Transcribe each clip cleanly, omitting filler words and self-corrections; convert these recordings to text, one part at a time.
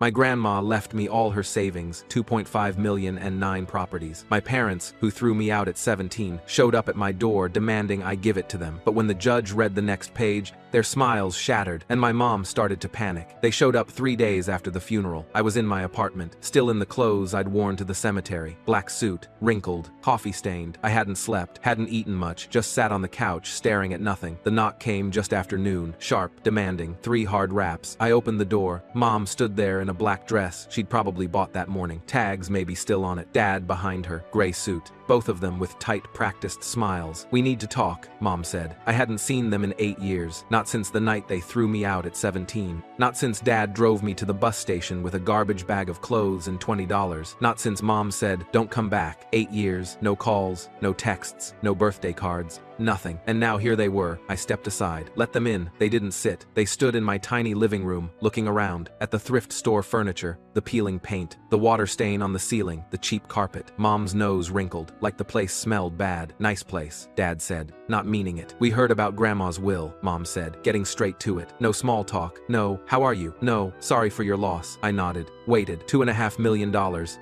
My grandma left me all her savings, 2.5 million and 9 properties. My parents, who threw me out at 17, showed up at my door demanding I give it to them. But when the judge read the next page, their smiles shattered, and my mom started to panic. They showed up 3 days after the funeral. I was in my apartment, still in the clothes I'd worn to the cemetery. Black suit, wrinkled, coffee-stained. I hadn't slept, hadn't eaten much, just sat on the couch, staring at nothing. The knock came just after noon, sharp, demanding, 3 hard raps. I opened the door. Mom stood there in a black dress she'd probably bought that morning. Tags maybe still on it. Dad behind her, gray suit. Both of them with tight, practiced smiles. "We need to talk," Mom said. I hadn't seen them in 8 years. Not since the night they threw me out at 17. Not since Dad drove me to the bus station with a garbage bag of clothes and $20. Not since Mom said, "Don't come back." 8 years, no calls, no texts, no birthday cards. Nothing. And now here they were. I stepped aside. Let them in. They didn't sit. They stood in my tiny living room, looking around, at the thrift store furniture, the peeling paint, the water stain on the ceiling, the cheap carpet. Mom's nose wrinkled, like the place smelled bad. "Nice place," Dad said, not meaning it. "We heard about Grandma's will," Mom said, getting straight to it. "No small talk. No, how are you? No, sorry for your loss." I nodded. Waited. $2.5 million,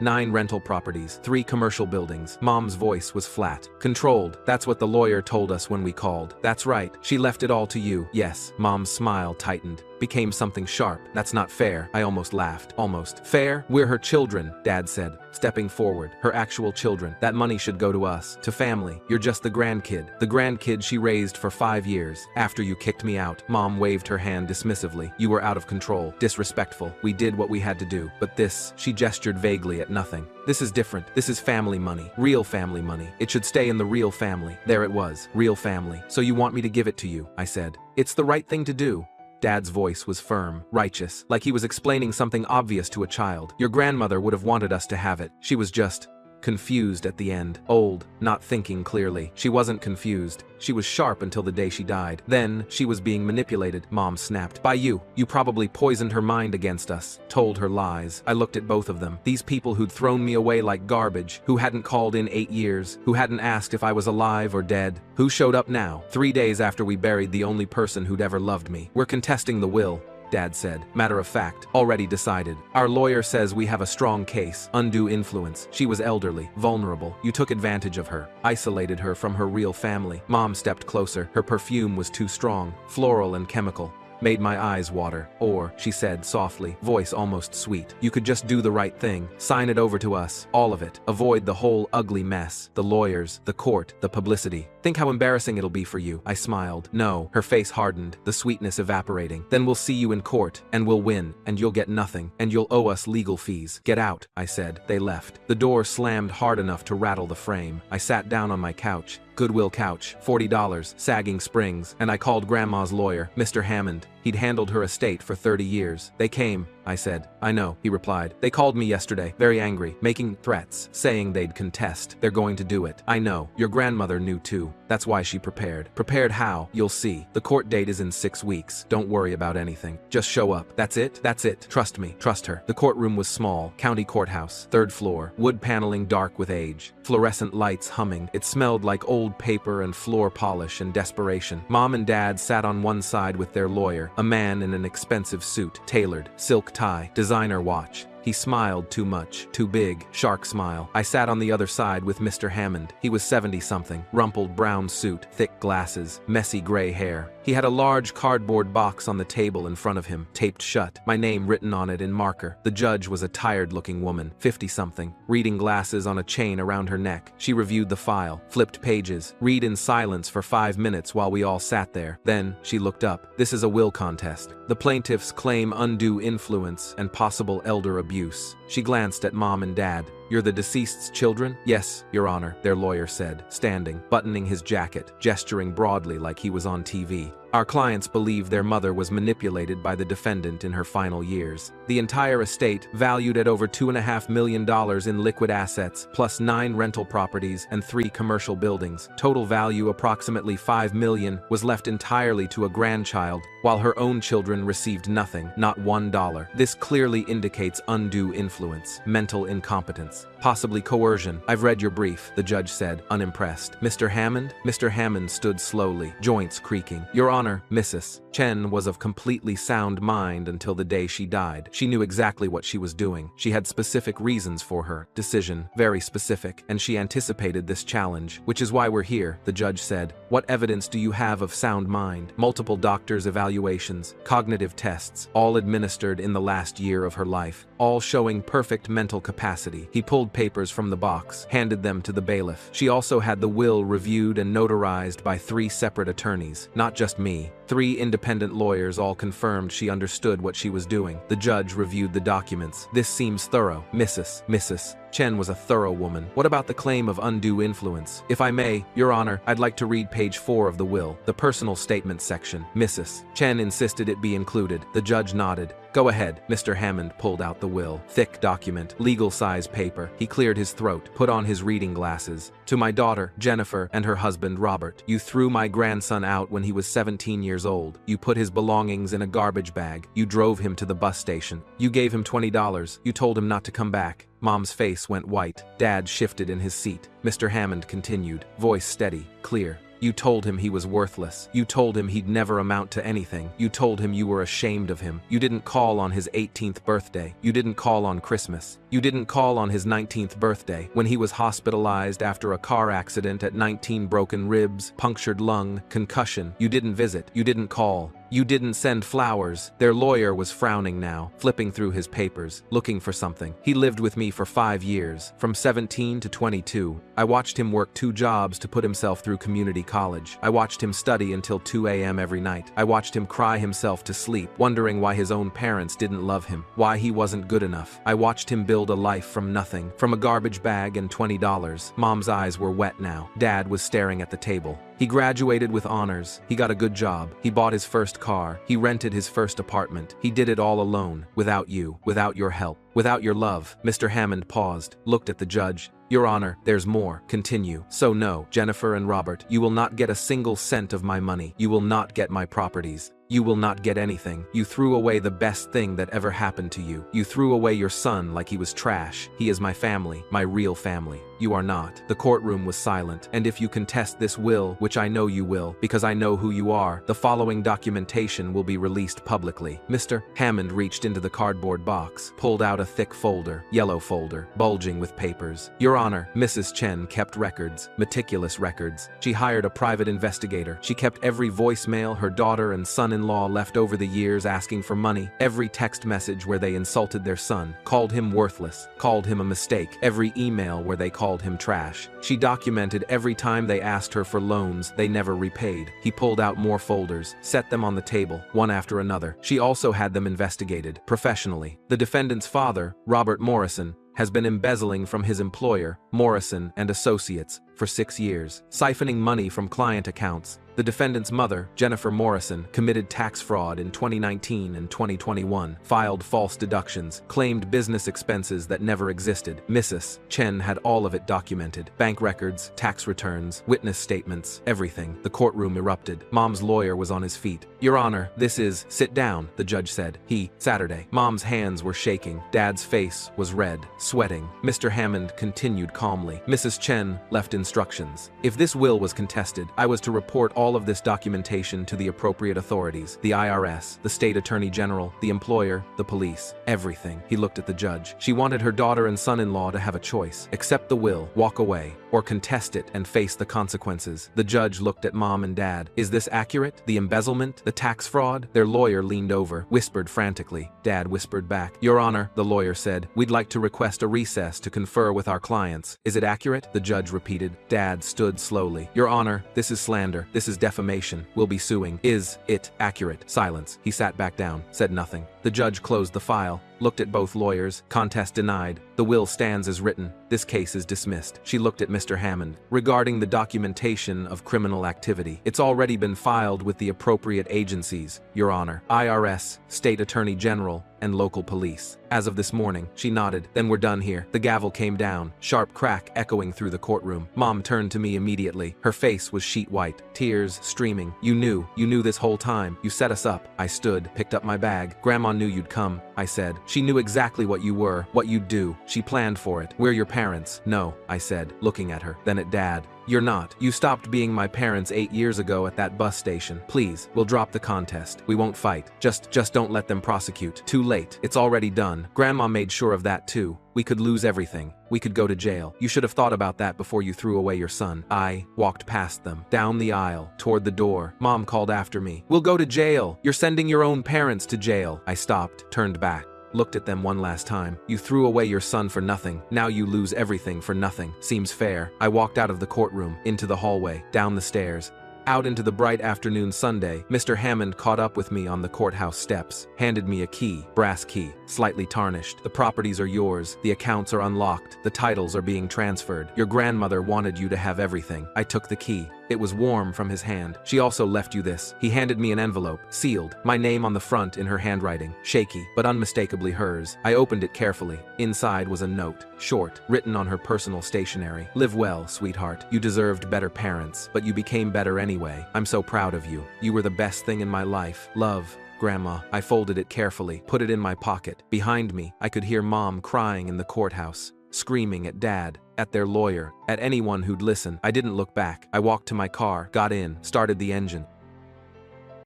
9 rental properties, 3 commercial buildings. Mom's voice was flat. "Controlled. That's what the lawyer told us when we called." "That's right. She left it all to you." "Yes." Mom's smile tightened, became something sharp. "That's not fair." I almost laughed. "Almost. Fair? We're her children," Dad said, stepping forward. "Her actual children. That money should go to us, to family. You're just the grandkid. The grandkid she raised for 5 years. After you kicked me out." Mom waved her hand dismissively. "You were out of control. Disrespectful. We did what we had to do. But this," she gestured vaguely at nothing. "This is different. This is family money. Real family money. It should stay in the real family." There it was. Real family. "So you want me to give it to you?" I said. "It's the right thing to do." Dad's voice was firm, righteous, like he was explaining something obvious to a child. "Your grandmother would have wanted us to have it. She was just confused at the end. Old, not thinking clearly." She wasn't confused. She was sharp until the day she died. Then, she was being manipulated, Mom snapped. "By you. You probably poisoned her mind against us, told her lies." I looked at both of them. These people who'd thrown me away like garbage, who hadn't called in 8 years, who hadn't asked if I was alive or dead, who showed up now, 3 days after we buried the only person who'd ever loved me. "We're contesting the will," Dad said. "Matter of fact, already decided. Our lawyer says we have a strong case. Undue influence. She was elderly, vulnerable. You took advantage of her, isolated her from her real family." Mom stepped closer. Her perfume was too strong, floral and chemical. "Made my eyes water." "Or," she said softly, voice almost sweet, "you could just do the right thing. Sign it over to us. All of it. Avoid the whole ugly mess. The lawyers, the court, the publicity. Think how embarrassing it'll be for you." I smiled. "No." Her face hardened, the sweetness evaporating. "Then we'll see you in court, and we'll win, and you'll get nothing, and you'll owe us legal fees." "Get out," I said. They left. The door slammed hard enough to rattle the frame. I sat down on my couch. Goodwill couch, $40, sagging springs, and I called Grandma's lawyer, Mr. Hammond. He'd handled her estate for 30 years. "They came," I said. "I know," he replied. "They called me yesterday, very angry, making threats, saying they'd contest. They're going to do it." "I know. Your grandmother knew too. That's why she prepared." "Prepared how?" "You'll see. The court date is in 6 weeks. Don't worry about anything. Just show up." "That's it?" "That's it. Trust me. Trust her." The courtroom was small, county courthouse, 3rd floor, wood paneling dark with age, fluorescent lights humming. It smelled like old paper and floor polish and desperation. Mom and Dad sat on one side with their lawyer, a man in an expensive suit, tailored, silk tie, designer watch. He smiled too much, too big, shark smile. I sat on the other side with Mr. Hammond. He was 70-something, rumpled brown suit, thick glasses, messy gray hair. He had a large cardboard box on the table in front of him, taped shut, my name written on it in marker. The judge was a tired-looking woman, 50-something, reading glasses on a chain around her neck. She reviewed the file, flipped pages, read in silence for 5 minutes while we all sat there. Then, she looked up. "This is a will contest. The plaintiffs claim undue influence and possible elder abuse." She glanced at Mom and Dad. "You're the deceased's children?" "Yes, Your Honor," their lawyer said, standing, buttoning his jacket, gesturing broadly like he was on TV. "Our clients believe their mother was manipulated by the defendant in her final years. The entire estate, valued at over $2.5 million in liquid assets, plus 9 rental properties and 3 commercial buildings, total value approximately $5 million, was left entirely to a grandchild, while her own children received nothing, not $1. This clearly indicates undue influence, mental incompetence, possibly coercion." "I've read your brief," the judge said, unimpressed. "Mr. Hammond?" Mr. Hammond stood slowly, joints creaking. "Your Honor, Mrs. Chen was of completely sound mind until the day she died. She knew exactly what she was doing. She had specific reasons for her decision, very specific, and she anticipated this challenge, which is why we're here, the judge said. What evidence do you have of sound mind? Multiple doctors' evaluations, cognitive tests, all administered in the last year of her life, all showing perfect mental capacity. He pulled papers from the box, handed them to the bailiff. She also had the will reviewed and notarized by 3 separate attorneys, not just me. 3 independent lawyers all confirmed she understood what she was doing. The judge reviewed the documents. This seems thorough. Mrs. Chen was a thorough woman. What about the claim of undue influence? If I may, Your Honor, I'd like to read page 4 of the will, the personal statement section. Mrs. Chen insisted it be included. The judge nodded. Go ahead. Mr. Hammond pulled out the will. Thick document, legal-size paper. He cleared his throat, put on his reading glasses. To my daughter, Jennifer, and her husband, Robert. You threw my grandson out when he was 17 years old. You put his belongings in a garbage bag. You drove him to the bus station. You gave him $20. You told him not to come back. Mom's face went white. Dad shifted in his seat. Mr. Hammond continued, voice steady, clear. You told him he was worthless. You told him he'd never amount to anything. You told him you were ashamed of him. You didn't call on his 18th birthday. You didn't call on Christmas. You didn't call on his 19th birthday, when he was hospitalized after a car accident at 19 broken ribs, punctured lung, concussion. You didn't visit. You didn't call. You didn't send flowers. Their lawyer was frowning now, flipping through his papers, looking for something. He lived with me for 5 years, from 17 to 22. I watched him work 2 jobs to put himself through community college. I watched him study until 2 a.m. every night. I watched him cry himself to sleep, wondering why his own parents didn't love him, why he wasn't good enough. I watched him build a life from nothing, from a garbage bag and $20. Mom's eyes were wet now. Dad was staring at the table. He graduated with honors. He got a good job. He bought his first car. He rented his first apartment. He did it all alone, without you, without your help, without your love. Mr. Hammond paused, looked at the judge. Your Honor, there's more. Continue. So no, Jennifer and Robert, you will not get a single cent of my money. You will not get my properties. You will not get anything. You threw away the best thing that ever happened to you. You threw away your son like he was trash. He is my family, my real family. You are not. The courtroom was silent. And if you contest this will, which I know you will, because I know who you are, the following documentation will be released publicly. Mr. Hammond reached into the cardboard box, pulled out a thick folder, yellow folder, bulging with papers. Your Honor, Mrs. Chen kept records, meticulous records. She hired a private investigator. She kept every voicemail her daughter and son-in-law left over the years asking for money, every text message where they insulted their son, called him worthless, called him a mistake, every email where they called him trash. She documented every time they asked her for loans they never repaid. He pulled out more folders, set them on the table, one after another. She also had them investigated, professionally. The defendant's father, Robert Morrison, has been embezzling from his employer, Morrison and Associates, for 6 years, siphoning money from client accounts. The defendant's mother, Jennifer Morrison, committed tax fraud in 2019 and 2021, filed false deductions, claimed business expenses that never existed. Mrs. Chen had all of it documented. Bank records, tax returns, witness statements, everything. The courtroom erupted. Mom's lawyer was on his feet. Your Honor, this is— Sit down, the judge said. Saturday. Mom's hands were shaking. Dad's face was red, sweating. Mr. Hammond continued calmly. Mrs. Chen left instructions. If this will was contested, I was to report all of this documentation to the appropriate authorities, the IRS, the state attorney general, the employer, the police, everything. He looked at the judge. She wanted her daughter and son-in-law to have a choice: accept the will, walk away, or contest it and face the consequences. The judge looked at Mom and Dad. Is this accurate? The embezzlement? The tax fraud? Their lawyer leaned over, whispered frantically. Dad whispered back. Your Honor, the lawyer said, we'd like to request a recess to confer with our clients. Is it accurate? The judge repeated. Dad stood slowly. Your Honor, this is slander. This is defamation. We'll be suing. Is it accurate? Silence. He sat back down, said nothing. The judge closed the file, looked at both lawyers. Contest denied. The will stands as written. This case is dismissed. She looked at Mr. Hammond. Regarding the documentation of criminal activity, it's already been filed with the appropriate agencies, Your Honor. IRS, State Attorney General, and local police. As of this morning, she nodded. Then we're done here. The gavel came down, sharp crack echoing through the courtroom. Mom turned to me immediately. Her face was sheet white, tears streaming. You knew this whole time. You set us up. I stood, picked up my bag. Grandma knew you'd come, I said. She knew exactly what you were, what you'd do. She planned for it. We're your parents. No, I said, looking at her, then at Dad. You're not. You stopped being my parents 8 years ago at that bus station. Please, we'll drop the contest. We won't fight. Just don't let them prosecute. Too late. It's already done. Grandma made sure of that too. We could lose everything. We could go to jail. You should have thought about that before you threw away your son. I walked past them, down the aisle, toward the door. Mom called after me. We'll go to jail. You're sending your own parents to jail. I stopped, turned back, looked at them one last time. You threw away your son for nothing. Now you lose everything for nothing. Seems fair. I walked out of the courtroom, into the hallway, down the stairs, out into the bright afternoon Sunday. Mr. Hammond caught up with me on the courthouse steps, handed me a key, brass key, slightly tarnished. The properties are yours. The accounts are unlocked. The titles are being transferred. Your grandmother wanted you to have everything. I took the key. It was warm from his hand. She also left you this. He handed me an envelope, sealed, my name on the front in her handwriting, shaky, but unmistakably hers. I opened it carefully. Inside was a note, short, written on her personal stationery. Live well, sweetheart. You deserved better parents, but you became better anyway. I'm so proud of you. You were the best thing in my life. Love, Grandma. I folded it carefully, put it in my pocket. Behind me, I could hear Mom crying in the courthouse, screaming at Dad, at their lawyer, at anyone who'd listen. I didn't look back. I walked to my car, got in, started the engine.